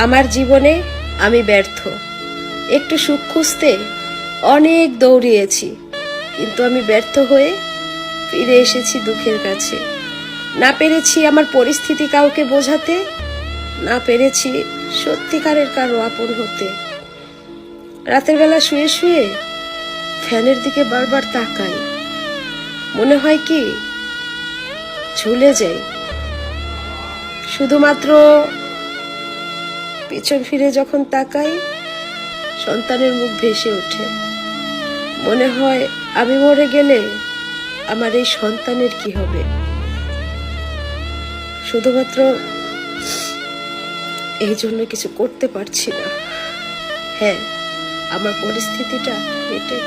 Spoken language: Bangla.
আমার জীবনে আমি ব্যর্থ। একটু সুখ খুঁজতে অনেক দৌড়িয়েছি, কিন্তু আমি ব্যর্থ হয়ে ফিরে এসেছি দুঃখের কাছে। না পেরেছি আমার পরিস্থিতি কাউকে বোঝাতে, না পেরেছি সত্যিকারের কারো আপন হতে। রাতের বেলা শুয়ে শুয়ে ফ্যানের দিকে বারবার তাকাই, মনে হয় কি ঝুলে যাই। শুধুমাত্র পিছন ফিরে যখন তাকাই, সন্তানের মুখ ভেসে ওঠে। মনে হয় আমি মরে গেলে আমার এই সন্তানের কি হবে। শুধুমাত্র এই জন্য কিছু করতে পারছি না। হ্যাঁ, আমার পরিস্থিতিটা এটাই।